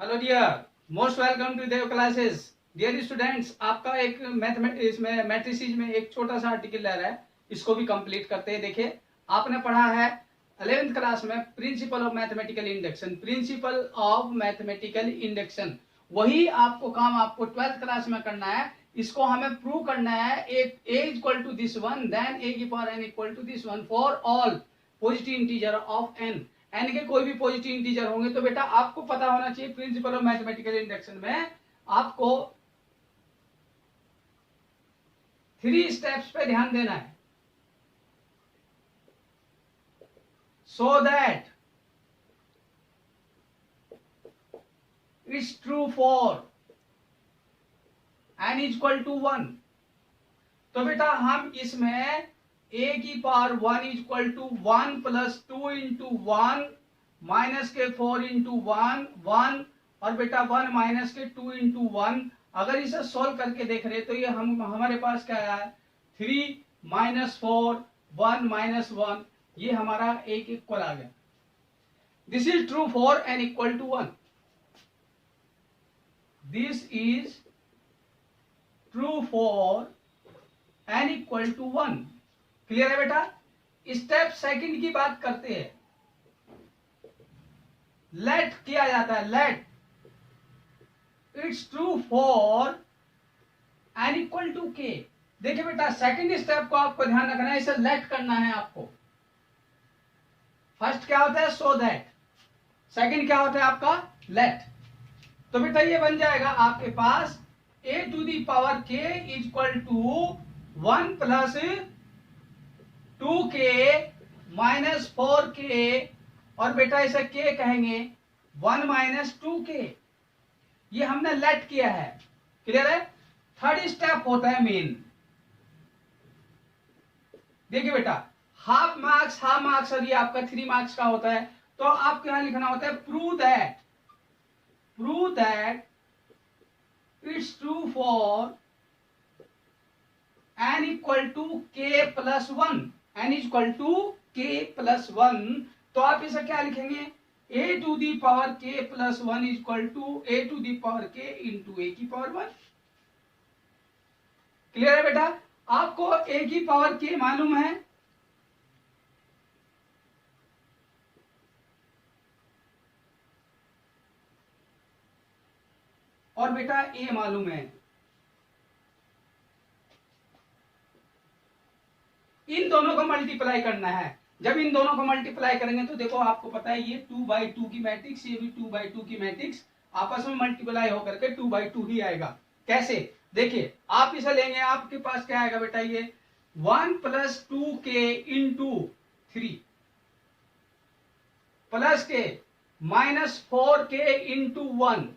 Hello dear, most welcome to Dev classes. Dear students, आपका एक इसमें मैट्रिसेस में एक छोटा सा आर्टिकल रह रहा है, इसको भी कंप्लीट करते हैं। देखिए, आपने पढ़ा है 11th क्लास में principle of mathematical induction, principle of mathematical induction. वही आपको काम आपको 12th क्लास में करना है। इसको हमें प्रूव करना है। एक a equal to this one, then a की power n equal to this one for all positive integer of n। N के कोई भी पॉजिटिव इंटीजर होंगे तो बेटा आपको पता होना चाहिए प्रिंसिपल ऑफ मैथमेटिकल इंडक्शन में आपको 3 स्टेप्स पे ध्यान देना है, so that it's true for n equal to 1। तो बेटा हम इसमें a की power 1 equal to 1 plus 2 into 1 minus के 4 इंटू 1 1 और बेटा 1 माइनस के 2 इंटू 1। अगर इसे सोल्व करके देख रहे तो ये हमारे पास क्या आया, 3 माइनस 4 1 माइनस 1, ये हमारा एक इक्वल आ गया। This is true for n equal to 1। This is true for n equal to 1। Clear है बेटा। स्टेप सेकंड की बात करते हैं। लेट किया जाता है, let it's true for n equal to k। देखिए बेटा, सेकंड स्टेप को आपको ध्यान रखना है, इसे लेट करना है आपको। फर्स्ट क्या होता है, सो दैट, सेकंड क्या होता है आपका, लेट। तो बेटा ये बन जाएगा आपके पास a to the power k equal to 1 plus 2k minus 4k और बेटा इसे k कहेंगे 1 माइनस 2k। ये हमने लेट किया है। क्लियर है। थर्ड स्टेप होता है मेन। देखिए बेटा, हाफ मार्क्स और ये आपका 3 मार्क्स का होता है। तो आपको यहां लिखना होता है prove that it's true for n equal to k plus 1, n equal to k plus 1। तो आप इसे क्या लिखेंगे, a to the power k plus 1 equal to a to the power k into a की पावर 1। क्लियर है बेटा। आपको a की पावर k मालूम है, और बेटा a मालूम है। इन दोनों को मल्टीप्लाई करना है। जब इन दोनों को मल्टीप्लाई करेंगे तो देखो आपको पता है ये 2/2 की मैट्रिक्स, ये भी 2/2 की मैट्रिक्स, आपस में मल्टीप्लाई होकर के 2/2 ही आएगा। कैसे, देखिए आप इसे लेंगे, आपके पास क्या आएगा बेटा, ये 1 प्लस 2k इंटू 3 प्लस के माइनस 4k इंटू 1।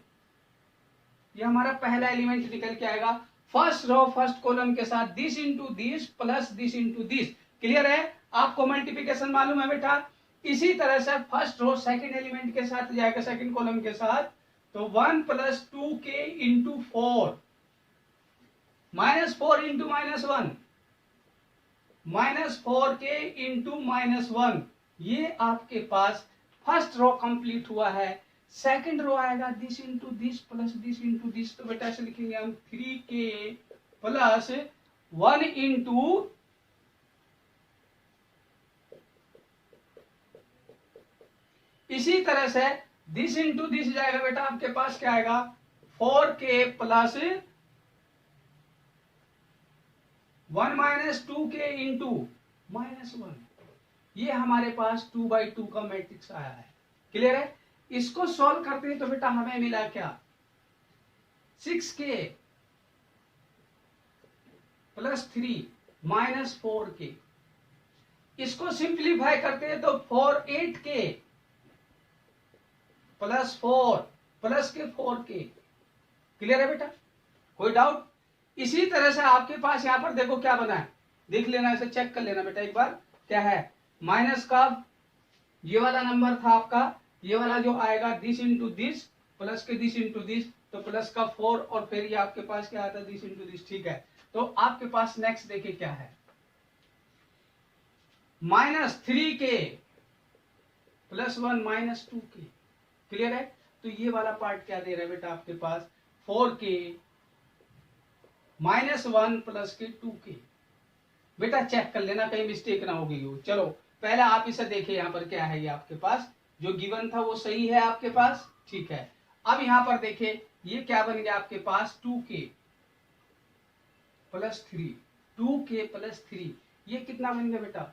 ये हमारा पहला एलिमेंट निकल के आएगा फर्स्ट रो फर्स्ट कॉलम के साथ, this into this plus this into this. Clear है। आपको मल्टीप्लिकेशन मालूम है बेटा। इसी तरह से फर्स्ट रो सेकंड एलिमेंट के साथ जाएगा, सेकंड कॉलम के साथ, तो 1 plus 2k into 4 minus 4 into minus 1 minus 4k into minus 1। ये आपके पास फर्स्ट रो कंप्लीट हुआ है। सेकंड रो आएगा this into this plus this into this. तो बेटा ऐसे लिखेंगे हम 3k प्लस 1 इंटू इसी तरह से दिस इंटू दिस जाएगा बेटा, आपके पास क्या आएगा 4k plus 1 minus 2k into minus 1। ये हमारे पास 2/2 का मैट्रिक्स आया है। क्लियर है। इसको सॉल्व करते हैं तो बेटा हमें मिला क्या, 6k प्लस 3 माइनस 4k। इसको सिंप्लीफाई करते हैं तो 8k प्लस 4 प्लस के 4k। क्लियर है बेटा, कोई डाउट। इसी तरह से आपके पास यहां पर देखो क्या बना है, देख लेना, इसे चेक कर लेना बेटा एक बार। क्या है, माइनस का ये वाला नंबर था आपका, ये वाला जो आएगा दिस इंटू दिस प्लस के दिस इंटू दिस, तो प्लस का 4 और फिर ये आपके पास क्या आता है दिस इंटू दिस। ठीक है। तो आपके पास नेक्स्ट देखिए क्या है, minus 3k plus 1 minus 2k। Clear है। तो ये वाला पार्ट क्या दे रहा है बेटा आपके पास 4k -1 प्लस के 2k। बेटा चेक कर लेना कहीं मिस्टेक ना हो गई हो। चलो पहले आप इसे देखिए, यहाँ पर क्या है, ये आपके पास जो गिवन था वो सही है आपके पास, ठीक है। अब यहाँ पर देखिए ये क्या बन गया आपके पास 2k प्लस 3, 2k प्लस 3, ये कितना बन गया बेटा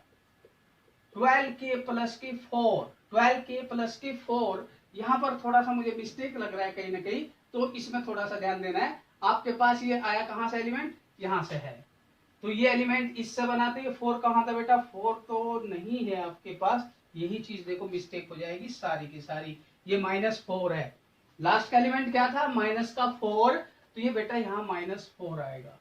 12k प्लस के 4, 12k प्लस के 4। यहाँ पर थोड़ा सा मुझे मिस्टेक लग रहा है कहीं ना कहीं, तो इसमें थोड़ा सा ध्यान देना है। आपके पास ये आया कहाँ से एलिमेंट, यहाँ से है, तो ये एलिमेंट इससे बनाते हैं। 4 कहाँ था बेटा, 4 तो नहीं है आपके पास, यही चीज देखो मिस्टेक हो जाएगी सारी की सारी। ये -4 है, लास्ट का एलिमेंट क्या था माइनस का 4, तो ये बेटा यहाँ -4 आएगा।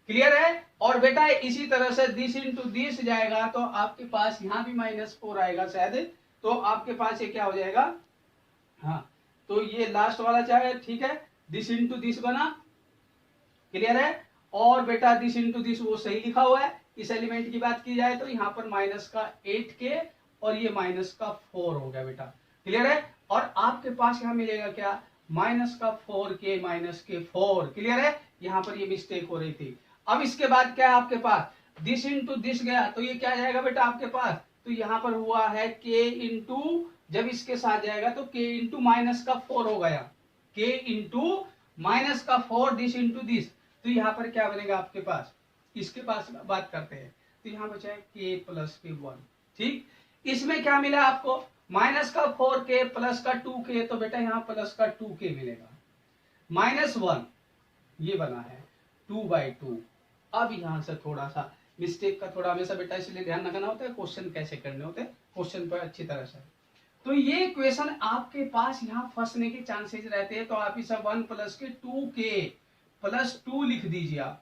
क्लियर है। और बेटा इसी तरह से दिस इंटू दिस जाएगा तो आपके पास यहाँ भी -4 आएगा शायद, तो आपके पास ये क्या हो जाएगा, हाँ तो ये लास्ट वाला चाहे, ठीक है, दिस इंटू दिस बना। क्लियर है। और बेटा दिस इंटू दिस वो सही लिखा हुआ है। इस एलिमेंट की बात की जाए तो यहाँ पर माइनस का 8k और ये माइनस का 4 हो गया बेटा। क्लियर है। और आपके पास यहाँ मिलेगा क्या, माइनस का 4k माइनस के 4। क्लियर है। यहाँ पर ये मिस्टेक हो रही थी। अब इसके बाद क्या है आपके पास, दिस इंटू दिस गया तो ये क्या जाएगा बेटा आपके पास, तो यहाँ पर हुआ है k इंटू, जब इसके साथ जाएगा तो k इंटू माइनस का 4 हो गया, k इंटू माइनस का 4 दिस इंटू दिस, तो यहाँ पर क्या बनेगा आपके पास, इसके पास बात करते हैं तो यहाँ बचा है k प्लस के 1। ठीक, इसमें क्या मिला आपको, माइनस का 4k प्लस का 2k, तो बेटा यहाँ प्लस का 2k मिलेगा। -1 ये बना है 2/2। अब यहाँ से थोड़ा सा मिस्टेक का थोड़ा हमेशा बेटा इसलिए ध्यान रखना होता है, क्वेश्चन कैसे करने होते हैं, क्वेश्चन पर अच्छी तरह से। तो ये क्वेश्चन आपके पास यहाँ फंसने के चांसेस रहते हैं, तो आप इसे 1 प्लस के 2k प्लस 2 लिख दीजिए आप,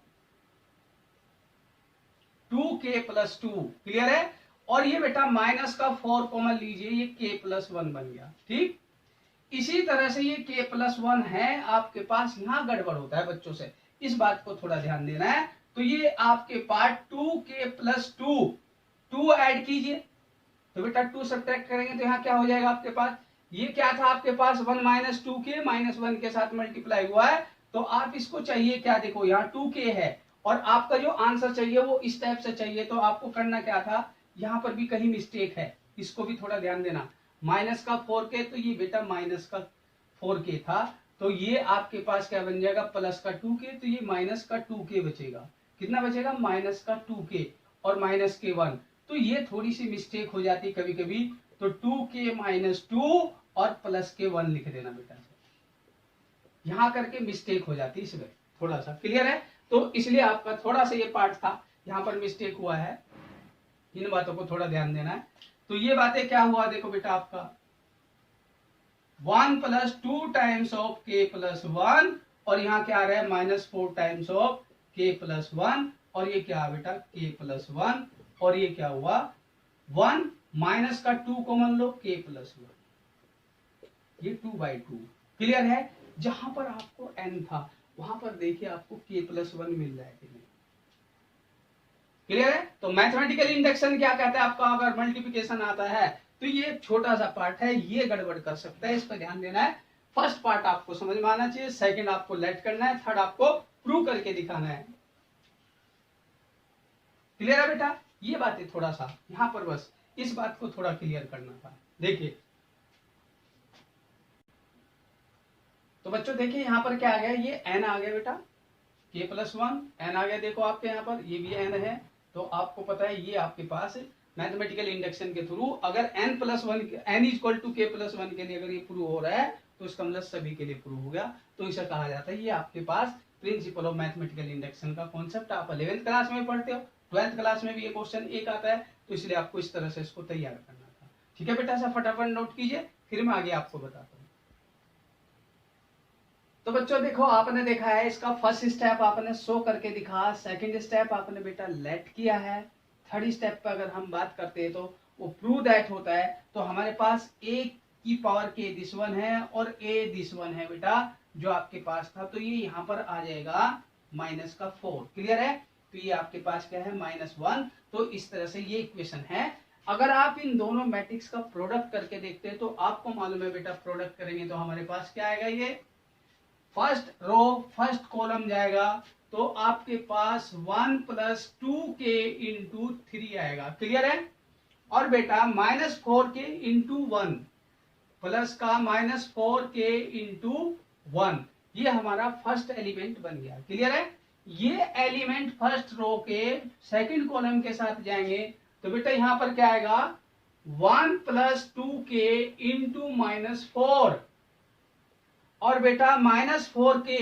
2k प्लस 2। क्लियर है। और ये बेटा माइनस का 4 कॉमन लीजिए, ये k प्लस 1 बन गया। ठीक, इसी तरह से ये k प्लस 1 है आपके पास। यहाँ गड़बड़ होता है बच्चों से, इस बात को थोड़ा ध्यान देना है। तो ये आपके पास 2k प्लस 2 ऐड कीजिए, तो बेटा 2 सब्ट्रैक्ट करेंगे तो यहाँ क्या हो जाएगा आपके पास, ये क्या था आपके पास 1 माइनस 2k, -1 के साथ मल्टीप्लाई हुआ है, तो आप इसको चाहिए क्या, देखो यहाँ 2k है और आपका जो आंसर चाहिए वो इस टाइप से चाहिए। तो आपको करना क्या था, यहाँ पर भी कहीं मिस्टेक है, इसको भी थोड़ा ध्यान देना। माइनस का 4k, तो ये बेटा माइनस का 4k था, तो ये आपके पास क्या बन जाएगा, प्लस का 2k, तो ये माइनस का 2k बचेगा। कितना बचेगा, माइनस का 2k और माइनस के 1। तो ये थोड़ी सी मिस्टेक हो जाती कभी कभी, तो 2k माइनस 2 और प्लस के 1 लिख देना बेटा, यहाँ करके मिस्टेक हो जाती इसमें थोड़ा सा। क्लियर है। तो इसलिए आपका थोड़ा सा ये पार्ट था, यहाँ पर मिस्टेक हुआ है, इन बातों को थोड़ा ध्यान देना है। तो ये बातें क्या हुआ, देखो बेटा आपका 1 plus 2 times of k plus 1, और यहाँ क्या आ रहा है -4 टाइम्स ऑफ k प्लस 1, और ये क्या बेटा k प्लस 1, और ये क्या हुआ 1 माइनस का 2 कॉमन लो, k प्लस 1, ये 2/2। क्लियर है। जहां पर आपको n था वहां पर देखिए आपको k प्लस 1 मिल रहा है कि नहीं। क्लियर है। तो मैथमेटिकल इंडक्शन क्या कहता है आपका, अगर मल्टीप्लिकेशन आता है तो ये छोटा सा पार्ट है, ये गड़बड़ कर सकता है, इस पर ध्यान देना है। फर्स्ट पार्ट आपको समझ में आना चाहिए, सेकंड आपको लेट करना है, थर्ड आपको प्रूव करके दिखाना है। क्लियर है बेटा। ये बातें थोड़ा सा यहाँ पर बस इस बात को थोड़ा क्लियर करना था। देखिए तो बच्चों देखिए यहाँ पर क्या आ गया, ये n आ गया बेटा, k प्लस 1 n आ गया। देखो आपके यहाँ पर ये भी n है, तो आपको पता है ये आपके पास मैथमेटिकल इंडक्शन के थ्रू अगर n plus 1 n equal to k plus 1 के लिए अगर ये प्रूव हो रहा है तो इसका मतलब सभी के लिए प्रूव हो गया। तो इसे कहा जाता है, ये आपके पास प्रिंसिपल ऑफ मैथमेटिकल इंडक्शन का कॉन्सेप्ट आप 11th क्लास में पढ़ते हो, 12th क्लास में भी ये क्वेश्चन एक आता है, तो इसलिए आपको इस तरह से इसको तैयार करना था। ठीक है बेटा, ऐसा फटाफट नोट कीजिए, फिर मैं आगे आपको बताता हूँ। तो बच्चों देखो आपने देखा है, इसका फर्स्ट स्टेप आपने शो करके दिखा, सेकंड स्टेप आपने बेटा लेट किया है, थर्ड स्टेप पर अगर हम बात करते हैं तो वो प्रूव दैट होता है। तो हमारे पास a की पावर k दिस वन है और a दिस वन है बेटा जो आपके पास था, तो ये यहाँ पर आ जाएगा माइनस का 4। क्लियर है। तो ये आपके पास क्या है -1। तो इस तरह से ये इक्वेशन है। अगर आप इन दोनों मैट्रिक्स का प्रोडक्ट करके देखते हैं तो आपको मालूम है बेटा, प्रोडक्ट करेंगे तो हमारे पास क्या आएगा, ये फर्स्ट रो फर्स्ट कॉलम जाएगा तो आपके पास 1 + 2k × 3 आएगा। क्लियर है? और बेटा -4k × 1 प्लस का -4k × 1, ये हमारा फर्स्ट एलिमेंट बन गया। क्लियर है? ये एलिमेंट फर्स्ट रो के सेकंड कॉलम के साथ जाएंगे तो बेटा यहां पर क्या आएगा, 1 + 2k × -4 और बेटा -4k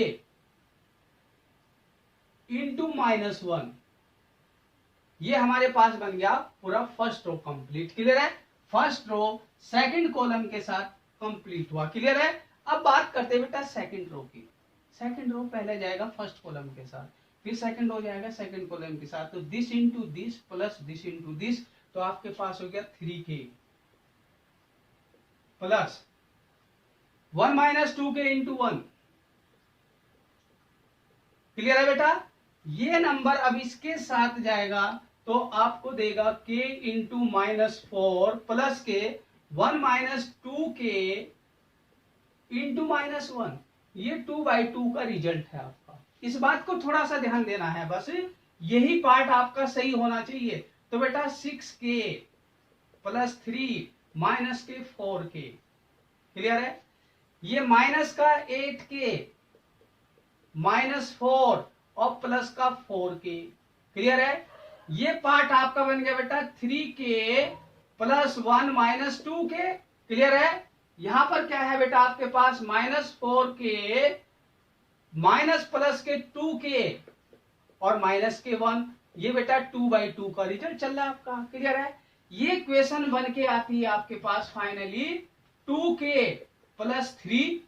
× -1, ये हमारे पास बन गया पूरा फर्स्ट रो कंप्लीट। क्लियर है? फर्स्ट रो सेकंड कॉलम के साथ कंप्लीट हुआ। क्लियर है? अब बात करते हैं बेटा सेकंड रो की। सेकंड रो पहले जाएगा फर्स्ट कॉलम के साथ, फिर सेकंड रो जाएगा सेकंड कॉलम के साथ, तो this into this plus this into this, तो आपके पास हो गया 3k प्लस 1 - 2k × 1। क्लियर है बेटा? ये नंबर अब इसके साथ जाएगा तो आपको देगा k × -4 प्लस के 1 - 2k × -1, ये 2/2 का रिजल्ट है आपका। इस बात को थोड़ा सा ध्यान देना है, बस यही पार्ट आपका सही होना चाहिए। तो बेटा 6k + 3 - 4k। क्लियर है? ये माइनस का 8k -4 और प्लस का 4k। क्लियर है? ये पार्ट आपका बन गया बेटा 3k + 1 - 2k। क्लियर है? यहां पर क्या है बेटा आपके पास -4k माइनस प्लस के 2k और माइनस के 1, ये बेटा 2/2 का रिजल्ट चल रहा है आपका। क्लियर है? ये क्वेश्चन बन के आती है आपके पास फाइनली 2k + 3,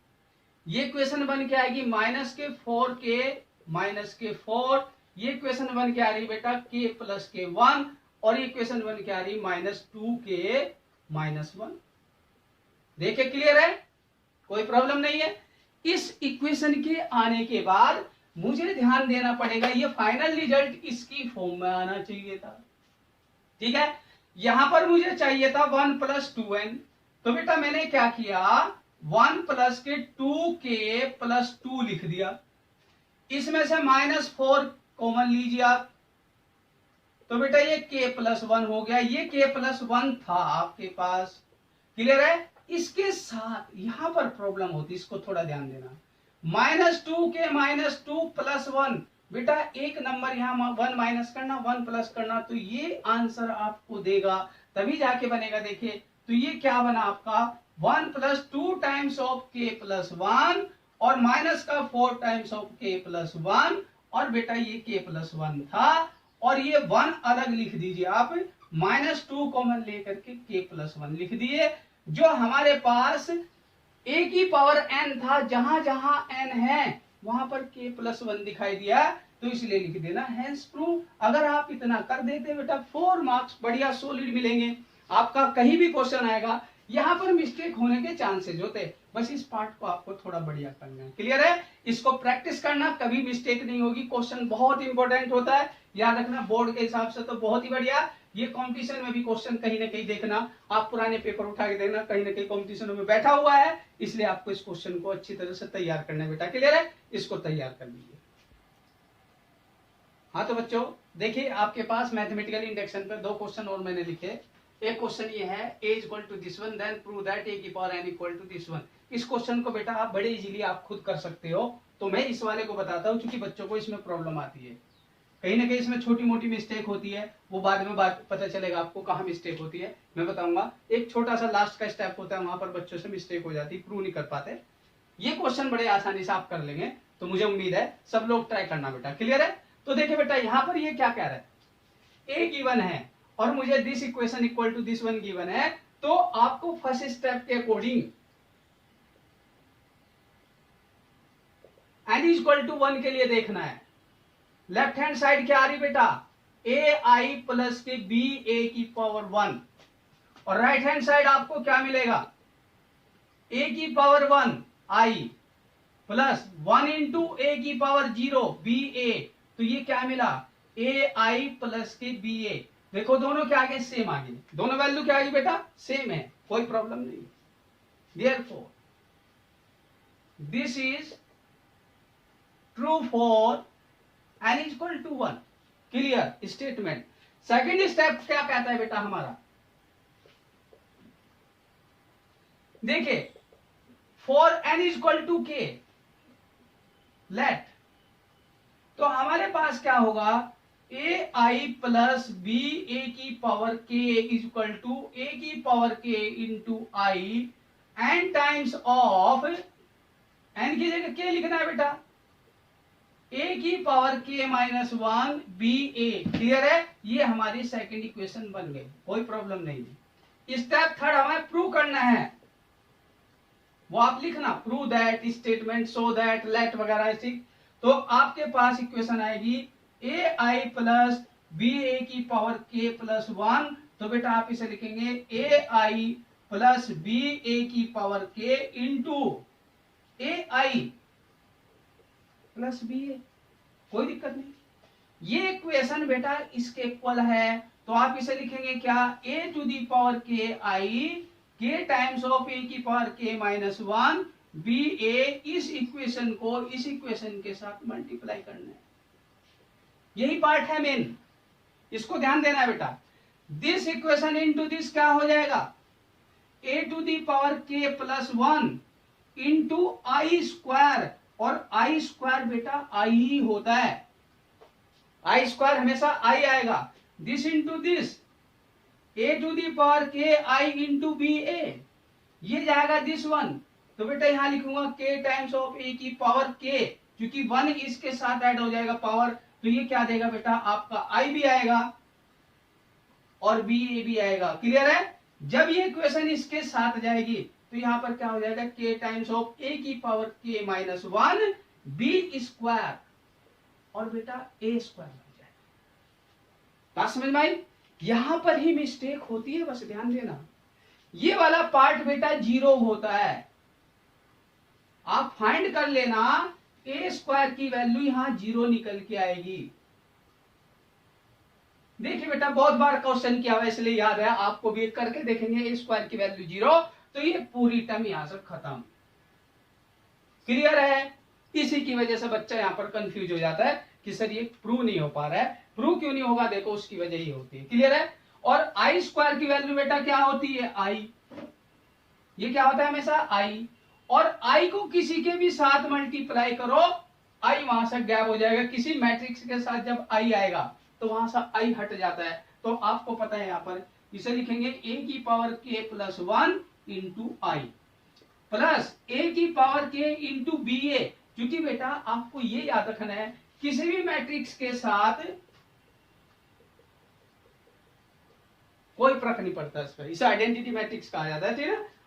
ये क्वेश्चन बन के आएगी -4k -4, ये क्वेश्चन बन के आ रही बेटा k + के 1, और ये क्वेश्चन बन के आ रही -2k -1। देखिए क्लियर है? कोई प्रॉब्लम नहीं है। इस इक्वेशन के आने के बाद मुझे ध्यान देना पड़ेगा, ये फाइनल रिजल्ट इसकी फॉर्म में आना चाहिए था। ठीक है? यहां पर मुझे चाहिए था 1 + 2n, तो बेटा मैंने क्या किया, 1 + के 2k + 2 लिख दिया। इसमें से -4 कॉमन लीजिए आप, तो बेटा ये k + 1 हो गया, ये k + 1 था आपके पास। क्लियर है? इसके साथ यहां पर प्रॉब्लम होती है, इसको थोड़ा ध्यान देना। -2k -2 + 1, बेटा एक नंबर यहां 1 माइनस करना 1 प्लस करना, तो ये आंसर आपको देगा, तभी जाके बनेगा। देखिए तो ये क्या बना आपका 1 + 2 टाइम्स ऑफ k + 1 और माइनस का 4 टाइम्स ऑफ k + 1, और बेटा ये k + 1 था और ये 1 अलग लिख दीजिए आप, -2 कॉमन लेकर के k + 1 लिख दिए। जो हमारे पास a की पावर n था, जहां जहां n है वहां पर k + 1 दिखाई दिया, तो इसलिए लिख देना हैंस प्रूव। अगर आप इतना कर देते बेटा 4 मार्क्स बढ़िया सॉलिड मिलेंगे आपका। कहीं भी क्वेश्चन आएगा यहां पर मिस्टेक होने के चांसेस होते, बस इस पार्ट को आपको थोड़ा बढ़िया करना है। क्लियर है? इसको प्रैक्टिस करना, कभी मिस्टेक नहीं होगी। क्वेश्चन बहुत इंपॉर्टेंट होता है, याद रखना। बोर्ड के हिसाब से तो बहुत ही बढ़िया, ये कंपटीशन में भी क्वेश्चन कहीं ना कहीं देखना, आप पुराने पेपर उठा के देखना, कहीं ना कहीं कंपटीशन में बैठा हुआ है, इसलिए आपको इस क्वेश्चन को अच्छी तरह से तैयार करना है बेटा। क्लियर है? इसको तैयार कर लीजिए। हाँ तो बच्चों देखिए, आपके पास मैथमेटिकल इंडक्शन पर 2 क्वेश्चन और मैंने लिखे। एक क्वेश्चन ये है a = this one, then prove that a की पावर n = this one। इस क्वेश्चन को बेटा आप बड़े इजीली आप खुद कर सकते हो, तो मैं इस वाले को बताता हूँ क्योंकि बच्चों को इसमें प्रॉब्लम आती है। कहीं ना कहीं इसमें छोटी मोटी मिस्टेक होती है, वो बाद में पता चलेगा आपको कहाँ मिस्टेक होती है, मैं बताऊंगा। एक छोटा सा लास्ट का स्टेप होता है, वहां पर बच्चों से मिस्टेक हो जाती है, प्रूव नहीं कर पाते। ये क्वेश्चन बड़े आसानी से आप कर लेंगे, तो मुझे उम्मीद है सब लोग ट्राई करना बेटा। क्लियर है? तो देखिए बेटा यहां पर ये क्या कह रहा है, a गिवन है और मुझे this equation equal to this one given है, तो आपको फर्स्ट स्टेप के अकॉर्डिंग n = 1 के लिए देखना है। लेफ्ट हैंड साइड क्या आ रही बेटा, ai प्लस के ba की पावर 1, और राइट हैंड साइड आपको क्या मिलेगा, a की power 1 i plus 1 into a की पावर 0 ba, तो ये क्या मिला ai प्लस के ba। देखो दोनों क्या आगे सेम आगे, दोनों वैल्यू क्या आगे बेटा सेम है, कोई प्रॉब्लम नहीं। Therefore, this is true for n is equal to 1. Clear statement. Second step क्या कहता है बेटा हमारा, देखिए for n is equal to k let, तो हमारे पास क्या होगा ए आई प्लस बी ए की पावर के इज इक्वल टू ए की power k into I n times of, n की जगह के लिखना है बेटा, ए की पावर के माइनस 1 बी ए। क्लियर है, ये हमारी सेकंड इक्वेशन बन गई, कोई प्रॉब्लम नहीं। स्टेप थर्ड हमें प्रूव करना है, वो आप लिखना prove that statement so that let वगैरह ठीक। तो आपके पास इक्वेशन आएगी ए आई प्लस बी ए की पावर के प्लस 1, तो बेटा आप इसे लिखेंगे ए आई प्लस बी ए की पावर के इंटू ए आई प्लस बी ए, कोई दिक्कत नहीं। ये इक्वेशन बेटा इसके इक्वल है, तो आप इसे लिखेंगे क्या ए टू दी पावर के आई के टाइम्स ऑफ ए की पावर के माइनस 1 बी ए। इस इक्वेशन को इस इक्वेशन के साथ मल्टीप्लाई करना है, यही पार्ट है मेन, इसको ध्यान देना है बेटा। दिस इक्वेशन इनटू दिस क्या हो जाएगा ए टू दी पावर के प्लस 1 इंटू आई स्क्वायर, और आई स्क्वायर बेटा आई ही होता है, आई स्क्वायर हमेशा आई आएगा। This into this a to the power k I into B ए, ये जाएगा दिस वन, तो बेटा यहां लिखूंगा के टाइम्स ऑफ ए की पावर के, क्योंकि 1 इसके साथ ऐड हो जाएगा पावर, तो ये क्या देगा बेटा आपका आई भी आएगा और बी ए भी आएगा। क्लियर है, जब ये इक्वेशन इसके साथ जाएगी तो यहां पर क्या हो जाएगा के टाइम्स ऑफ ए की पावर के माइनस 1 बी स्क्वायर, और बेटा ए स्क्वायर बन जाएगा। बात समझ में आई, यहां पर ही मिस्टेक होती है, बस ध्यान देना। ये वाला पार्ट बेटा 0 होता है, आप फाइंड कर लेना ए स्क्वायर की वैल्यू यहां 0 निकल के आएगी। देखिए बेटा बहुत बार क्वेश्चन किया हुआ इसलिए याद है, आपको भी करके देखेंगे ए स्क्वायर की वैल्यू 0, तो ये पूरी टर्म यहां से खत्म। क्लियर है, इसी की वजह से बच्चा यहां पर कंफ्यूज हो जाता है कि सर ये प्रूव नहीं हो पा रहा है। प्रूव क्यों नहीं होगा, देखो उसकी वजह ही होती है। क्लियर है, और आई स्क्वायर की वैल्यू बेटा क्या होती है आई, ये क्या होता है हमेशा आई, और आई को किसी के भी साथ मल्टीप्लाई करो आई वहां से गैप हो जाएगा, किसी मैट्रिक्स के साथ जब आई आएगा तो वहां से आई हट जाता है। तो आपको पता है यहां पर इसे लिखेंगे ए की पावर के प्लस 1 इंटू आई प्लस ए की पावर के इंटू बी ए, क्योंकि बेटा आपको ये याद रखना है किसी भी मैट्रिक्स के साथ कोई फर्क नहीं पड़ता इस पर, इसे आइडेंटिटी मैट्रिक्स कहा जाता है, ठीक है।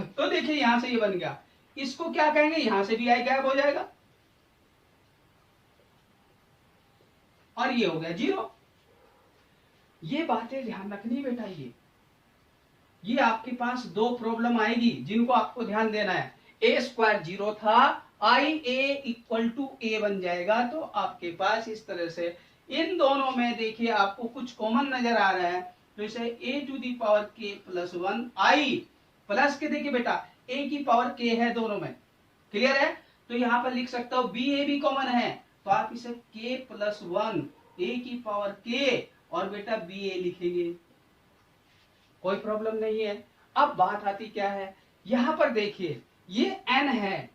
तो देखिए यहां से ये बन गया, इसको क्या कहेंगे, यहां से भी आई गैप हो जाएगा और ये हो गया 0। ये बातें ध्यान रखनी बेटा, ये आपके पास 2 प्रॉब्लम आएगी जिनको आपको ध्यान देना है। ए स्क्वायर 0 था, आई ए इक्वल टू ए बन जाएगा, तो आपके पास इस तरह से इन दोनों में देखिए आपको कुछ कॉमन नजर आ रहा है, तो इसे ए टू दी पावर के प्लस 1 आई प्लस के, देखिए बेटा ए की पावर के है दोनों में। क्लियर है, तो यहां पर लिख सकता हूं बी ए भी कॉमन है, तो आप इसे के प्लस 1 ए की पावर के और बेटा बी ए लिखेंगे, कोई प्रॉब्लम नहीं है। अब बात आती क्या है, यहां पर देखिए ये एन है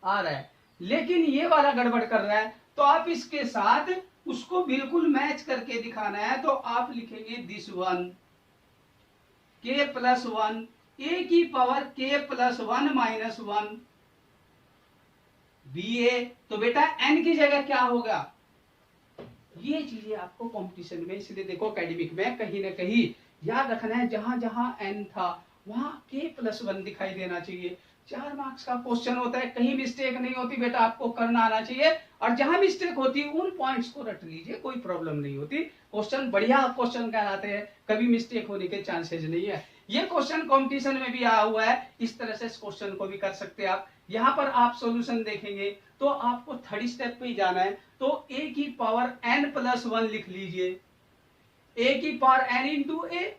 आ रहा है, लेकिन ये वाला गड़बड़ कर रहा है, तो आप इसके साथ उसको बिल्कुल मैच करके दिखाना है, तो आप लिखेंगे दिस वन के प्लस 1 ए की पावर के प्लस 1 माइनस 1 बी ए, तो बेटा एन की जगह क्या होगा, ये चीजें आपको कंपटीशन में, इसलिए देखो एकेडमिक में कहीं ना कहीं याद रखना है, जहां जहां एन था वहां के प्लस 1 दिखाई देना चाहिए। 4 मार्क्स का क्वेश्चन होता है, कहीं मिस्टेक नहीं होती बेटा, आपको करना आना चाहिए, और जहां मिस्टेक होती है उन पॉइंट्स को रट लीजिए, कोई प्रॉब्लम नहीं होती। क्वेश्चन बढ़िया क्वेश्चन कहलाते हैं, कभी मिस्टेक होने के चांसेस नहीं है। ये क्वेश्चन कंपटीशन में भी आया हुआ है, इस तरह से इस क्वेश्चन को भी कर सकते हैं आप। यहाँ पर आप सॉल्यूशन देखेंगे तो आपको थर्ड स्टेप पे ही जाना है, तो ए की पावर n प्लस 1 लिख लीजिए, ए की पावर n इंटू ए,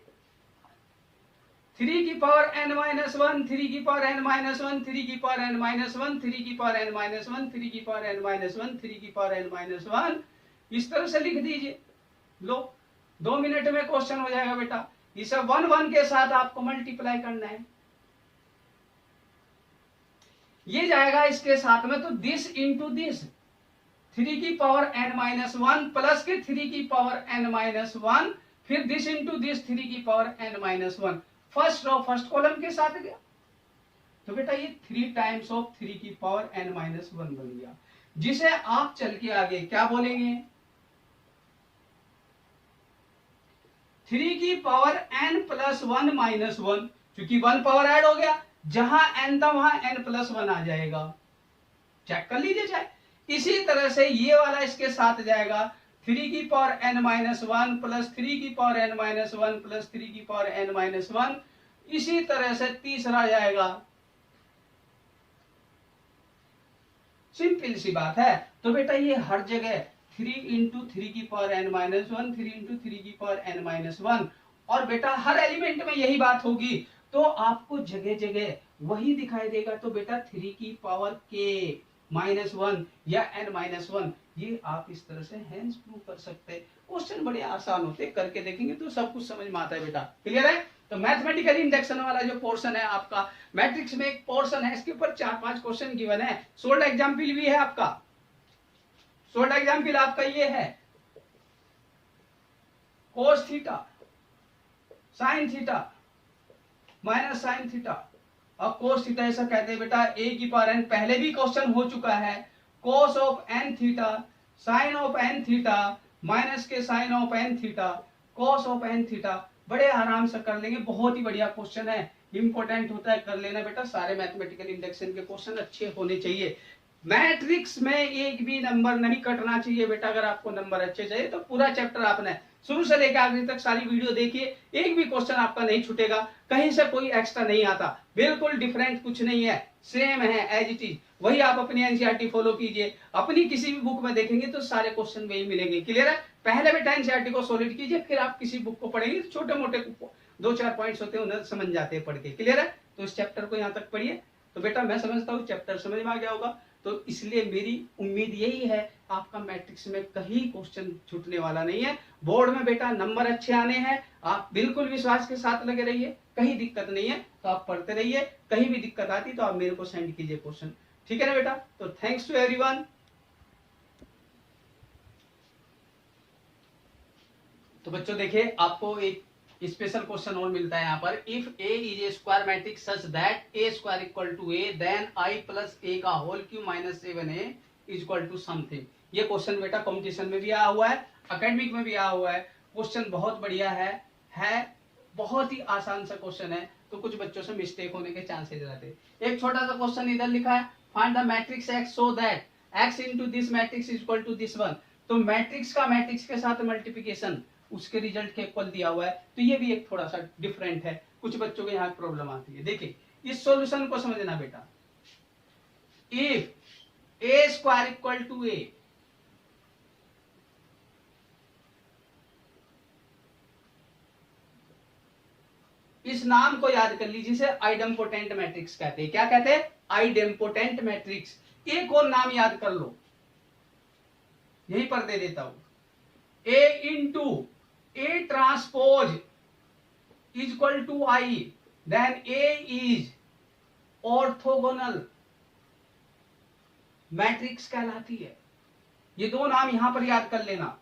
3 की पावर n माइनस 1, 3 की पावर n माइनस 1, 3 की पावर n माइनस 1, 3 की पावर n माइनस 1, 3 की पावर n माइनस 1, 3 की पावर n माइनस 1, इस तरह से लिख दीजिए। लो 2 मिनट में क्वेश्चन हो जाएगा बेटा। इसे 1 1 के साथ आपको मल्टीप्लाई करना है, ये जाएगा इसके साथ में, तो दिस इंटू दिस, 3 की पावर n माइनस 1 प्लस के 3 की पावर n माइनस 1, फिर दिस इंटू दिस 3 की power n minus 1, first row first column के साथ गया। तो बेटा ये 3 टाइम्स ऑफ 3 की पावर n माइनस 1 बन गया, जिसे आप चल के आगे क्या बोलेंगे, 3 की पावर n प्लस 1 माइनस 1, क्योंकि 1 पावर ऐड हो गया, जहां n था वहां n प्लस 1 आ जाएगा, चेक कर लीजिए चाहे। इसी तरह से ये वाला इसके साथ जाएगा, 3 की पावर n माइनस 1 प्लस 3 की पावर n माइनस 1 प्लस 3 की पावर n माइनस 1, इसी तरह से तीसरा जाएगा। सिंपल सी बात है। तो बेटा ये हर जगह 3 इंटू 3 की पावर n माइनस 1, 3 इंटू 3 की पावर n माइनस 1, और बेटा हर एलिमेंट में यही बात होगी, तो आपको जगह जगह वही दिखाई देगा। तो बेटा 3 की पावर k माइनस 1 या n माइनस 1, ये आप इस तरह से हैंस प्रूव कर सकते हैं। क्वेश्चन बड़े आसान होते, करके देखेंगे तो सब कुछ समझ में आता है बेटा। क्लियर है? तो मैथमेटिकल इंडक्शन वाला जो पोर्शन है आपका, मैट्रिक्स में एक पोर्शन है, इसके ऊपर 4-5 क्वेश्चन गिवन है। सोल्ड एग्जाम्पल भी है आपका, सोल्ड एग्जाम्पल आपका ये है, cos theta sine theta minus sine theta, और कोस थीटा ऐसा कहते हैं बेटा a की पावर n, पहले भी क्वेश्चन हो चुका है, cos of n theta sine of n theta minus के sine of n theta cos of n theta, बड़े आराम से कर लेंगे, बहुत ही बढ़िया क्वेश्चन है, इंपॉर्टेंट होता है, कर लेना बेटा। सारे मैथमेटिकल इंडक्शन के क्वेश्चन अच्छे होने चाहिए, मैट्रिक्स में एक भी नंबर नहीं कटना चाहिए बेटा। अगर आपको नंबर अच्छे चाहिए तो पूरा चैप्टर आपने शुरू से लेकर आखिर तक सारी वीडियो देखिए, एक भी क्वेश्चन आपका नहीं छूटेगा, कहीं से कोई एक्स्ट्रा नहीं आता, बिल्कुल डिफरेंट कुछ नहीं है, सेम है एज इट इज। वही आप अपनी एनसीईआरटी फॉलो कीजिए, अपनी किसी भी बुक में देखेंगे तो सारे क्वेश्चन वही मिलेंगे। क्लियर है? पहले बेटा एनसीईआरटी को सॉलिड कीजिए, फिर आप किसी बुक को पढ़ेंगे, छोटे मोटे 2-4 पॉइंट्स होते हैं, उन्हें समझ जाते हैं पढ़ के। क्लियर है? तो इस चैप्टर को यहाँ तक पढ़िए। तो बेटा मैं समझता हूँ चैप्टर समझ में आ गया होगा, तो इसलिए मेरी उम्मीद यही है आपका मैट्रिक्स में कहीं क्वेश्चन छूटने वाला नहीं है। बोर्ड में बेटा नंबर अच्छे आने हैं, आप बिल्कुल विश्वास के साथ लगे रहिए, कहीं दिक्कत नहीं है तो आप पढ़ते रहिए, कहीं भी दिक्कत आती तो आप मेरे को सेंड कीजिए क्वेश्चन। ठीक है ना बेटा? तो थैंक्स टू एवरीवन। तो बच्चों देखिए, आपको एक स्पेशल क्वेश्चन और मिलता है यहाँ पर, if a is a square matrix such that a square equal to a, then I plus ए का whole cube minus 7a is equal to something. ये क्वेश्चन बेटा कंपटीशन में भी आया हुआ है, एकेडमिक में भी आया हुआ है, क्वेश्चन बहुत बढ़िया है बहुत ही आसान सा क्वेश्चन है, तो कुछ बच्चों से मिस्टेक होने के चांसेस रहते हैं। एक छोटा सा क्वेश्चन इधर लिखा है, find the matrix X so that X into this matrix is equal to this one. तो मैट्रिक्स का मैट्रिक्स के साथ मल्टीप्लिकेशन उसके रिजल्ट के इक्वल दिया हुआ है, तो ये भी एक थोड़ा सा डिफरेंट है, कुछ बच्चों के यहाँ प्रॉब्लम आती है। देखिए इस सॉल्यूशन को समझना बेटा, if a square equal to a, इस नाम को याद कर लीजिए, इसे आइडेम्पोटेंट मैट्रिक्स कहते हैं। क्या कहते हैं? Idempotent matrix. एक और नाम याद कर लो, यहीं पर दे देता हूं, a into a transpose is equal to I, then a is orthogonal matrix कहलाती है। ये दो नाम यहां पर याद कर लेना,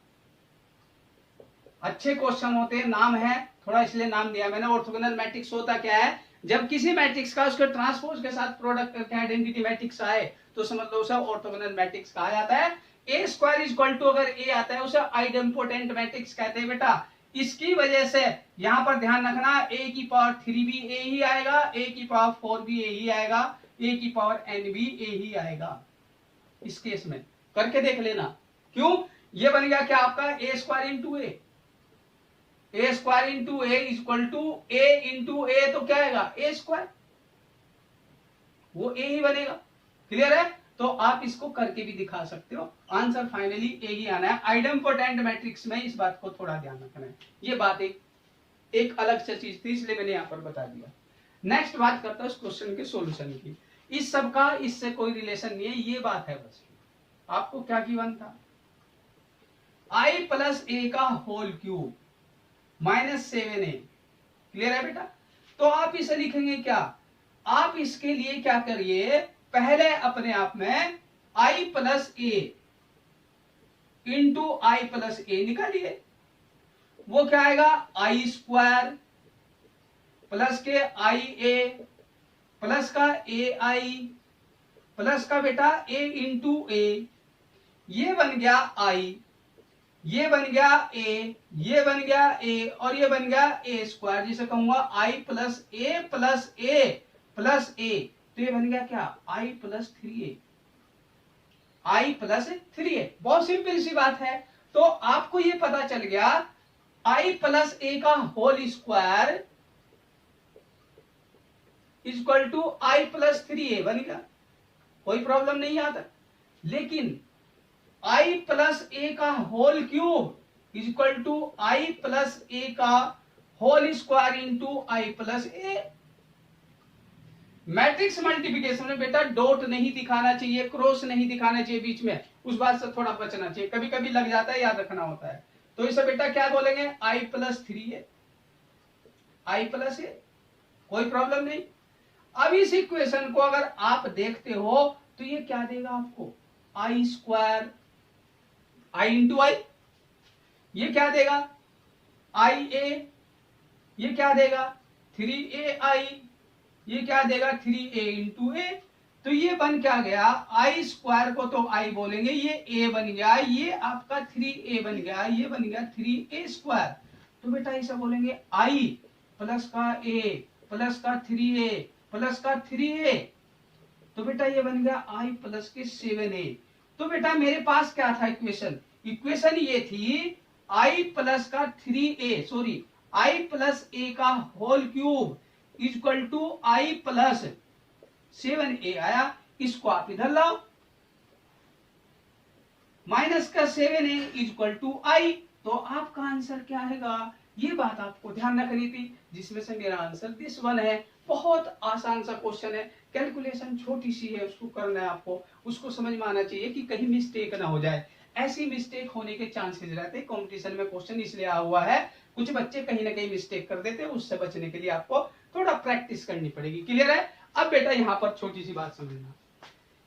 अच्छे क्वेश्चन होते हैं, नाम है थोड़ा इसलिए नाम दिया मैंने। ऑर्थोगोनल मैट्रिक्स होता क्या है? जब किसी मैट्रिक्स का उसके ट्रांसपोज के साथ प्रोडक्ट करके आइडेंटिटी मैट्रिक्स आए तो समझ लो उसे ऑर्थोगोनल मैट्रिक्स कहा जाता है। ए स्क्वायर इज इक्वल टू अगर ए आता है उसे आइडेम्पोटेंट मैट्रिक्स कहते हैं बेटा। इसकी वजह से यहां पर ध्यान रखना, ए की पावर 3 भी ए ही आएगा, ए की पावर 4 भी ए ही आएगा, ए की पावर n भी ए ही आएगा। इस केस में करके देख लेना, क्यों? ये बन गया क्या आपका a square into a, a square into a is equal to a into a, तो क्या आएगा? ए स्क्वायर, वो ए ही बनेगा। क्लियर है? तो आप इसको करके भी दिखा सकते हो। आंसर फाइनली ए ही आना है। आइडेम्पोटेंट मैट्रिक्स में इस बात को थोड़ा ध्यान रखना है। ये बात एक अलग से चीज थी, इसलिए मैंने यहाँ पर बता दिया। नेक्स्ट बात करता हूँ इस क्वेश्चन के सॉल्यूशन की। इस सब का इससे कोई रिलेशन नहीं है, ये बात है बस। आपको क्या गिवन था, i प्लस ए का होल क्यूब -7a। क्लियर है बेटा? तो आप इसे लिखेंगे क्या, आप इसके लिए क्या करिए, पहले अपने आप में i plus a into I plus a निकालिए। वो क्या आएगा, आई स्क्वायर प्लस के आई ए प्लस का ए आई प्लस का बेटा ए इंटू ए, ये बन गया आई, ये बन गया ए, ये बन गया ए और ये बन गया ए स्क्वायर, जिसे कहूंगा आई प्लस ए प्लस ए प्लस ए। तो ये बन गया क्या, आई प्लस 3a, आई प्लस 3a। बहुत सिंपल सी बात है। तो आपको ये पता चल गया आई प्लस ए का whole square equal to I plus 3a बन गया, कोई प्रॉब्लम नहीं आता। लेकिन आई प्लस ए का whole cube equal to I plus ए का whole square into I plus a. Matrix multiplication में बेटा डॉट नहीं दिखाना चाहिए, क्रॉस नहीं दिखाना चाहिए बीच में, उस बात से थोड़ा बचना चाहिए, कभी कभी लग जाता है, याद रखना होता है। तो इसे बेटा क्या बोलेंगे, आई प्लस 3a, आई प्लस ए, कोई प्रॉब्लम नहीं। अब इस इक्वेशन को अगर आप देखते हो तो ये क्या देगा आपको, आई स्क्वायर आई इंटू आई, ये क्या देगा आई ए, ये क्या देगा 3ai, ये क्या देगा 3a इंटू ए। तो ये बन क्या गया, आई स्क्वायर को तो आई बोलेंगे, ये ए बन गया, ये आपका 3a बन गया, ये बन गया 3a स्क्वायर। तो बेटा ऐसा बोलेंगे आई प्लस का ए प्लस का 3a प्लस का 3a, तो बेटा ये बन गया आई प्लस के 7a। तो बेटा मेरे पास क्या था इक्वेशन, इक्वेशन ये थी आई प्लस का 3a, सॉरी आई प्लस ए का whole cube equal to I plus 7a आया। इसको आप इधर लाओ, माइनस का 7a इक्वल टू आई, तो आपका आंसर क्या आएगा, ये बात आपको ध्यान रखनी थी, जिसमें से मेरा आंसर दिस वन है। बहुत आसान सा क्वेश्चन है, कैलकुलेशन छोटी सी है, उसको करना है आपको, उसको समझ में आना चाहिए कि कहीं मिस्टेक ना हो जाए। ऐसी मिस्टेक होने के चांसेस रहते हैं कंपटीशन में, क्वेश्चन इसलिए आया हुआ है, कुछ बच्चे कहीं ना कहीं मिस्टेक कर देते हैं, उससे बचने के लिए आपको थोड़ा प्रैक्टिस करनी पड़ेगी। क्लियर है? अब बेटा यहाँ पर छोटी सी बात समझना,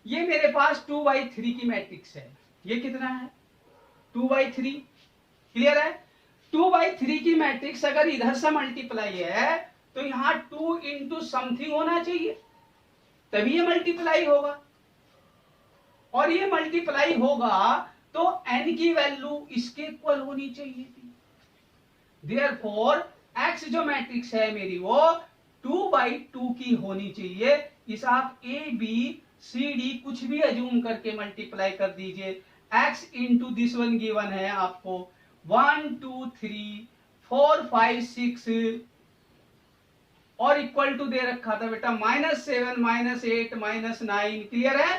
ये मेरे पास 2/3 की मैट्रिक्स है, ये कितना है 2/3। क्लियर है? 2/3 की मैट्रिक्स अगर इधर से मल्टीप्लाई है तो यहाँ 2 इंटू समथिंग होना चाहिए, तभी ये मल्टीप्लाई होगा, और ये मल्टीप्लाई होगा तो n की वैल्यू इसके इक्वल होनी चाहिए थी। देयरफॉर x जो मैट्रिक्स है मेरी वो 2/2 की होनी चाहिए। इस आप a b c d कुछ भी अज्यूम करके मल्टीप्लाई कर दीजिए, x into this one given है आपको 1 2 3 4 5 6 और इक्वल टू दे रखा था बेटा -7 -8 -9। क्लियर है?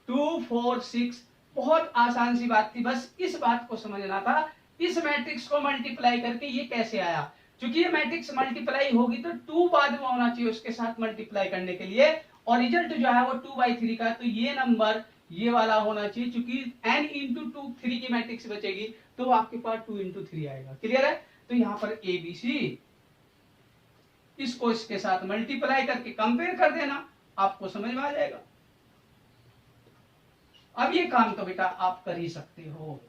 2 4 6, बहुत आसान सी बात थी, बस इस बात को समझना था। इस मैट्रिक्स को मल्टीप्लाई करके ये कैसे आया, क्योंकि ये मैट्रिक्स मल्टीप्लाई होगी तो 2 बाद में होना चाहिए उसके साथ मल्टीप्लाई करने के लिए, और रिजल्ट जो है वो 2/3 का, तो ये नंबर ये वाला होना चाहिए, क्योंकि n इंटू 2 3 की मैट्रिक्स बचेगी तो आपके पास 2 इंटू 3 आएगा। क्लियर है? तो यहाँ पर ABC इसको इसके साथ मल्टीप्लाई करके कंपेयर कर देना, आपको समझ में आ जाएगा। अब ये काम तो बेटा आप कर ही सकते हो।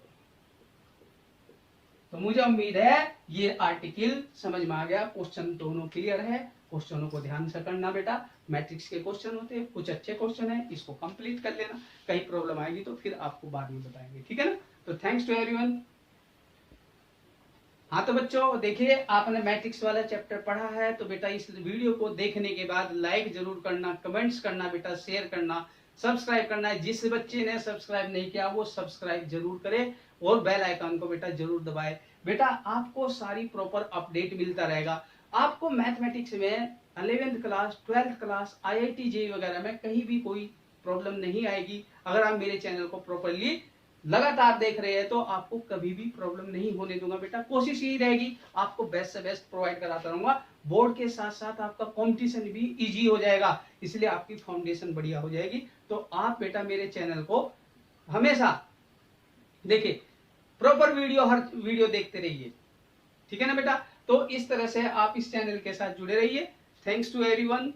तो मुझे उम्मीद है ये आर्टिकल समझ में आ गया, क्वेश्चन दोनों क्लियर है। क्वेश्चनों को ध्यान से करना बेटा, मैट्रिक्स के क्वेश्चन होते हैं, कुछ अच्छे क्वेश्चन है, इसको कंप्लीट कर लेना, कहीं प्रॉब्लम आएगी तो फिर आपको बाद में बताएंगे, ठीक है ना। तो थैंक्स टू एवरीवन। हाँ तो बच्चों देखिए, आपने मैट्रिक्स वाला चैप्टर पढ़ा है, तो बेटा इस वीडियो को देखने के बाद लाइक जरूर करना, कमेंट्स करना बेटा, शेयर करना, सब्सक्राइब करना है। जिस बच्चे ने सब्सक्राइब नहीं किया वो सब्सक्राइब जरूर करे, और बेल आइकन को बेटा जरूर दबाए। बेटा आपको सारी प्रॉपर अपडेट मिलता रहेगा। आपको मैथमेटिक्स में 11th class 12th class IIT JEE वगैरह में कहीं भी कोई प्रॉब्लम नहीं आएगी। अगर आप मेरे चैनल को प्रॉपरली लगातार देख रहे हैं तो आपको कभी भी प्रॉब्लम नहीं होने दूंगा बेटा। कोशिश यही रहेगी आपको बेस्ट से बेस्ट प्रोवाइड कराता रहूंगा। बोर्ड के साथ साथ आपका कंपटीशन भी इजी हो जाएगा, इसलिए आपकी फाउंडेशन बढ़िया हो जाएगी। तो आप बेटा मेरे चैनल को हमेशा देखिए, प्रॉपर वीडियो, हर वीडियो देखते रहिए, ठीक है ना बेटा। तो इस तरह से आप इस चैनल के साथ जुड़े रहिए। Thanks to everyone.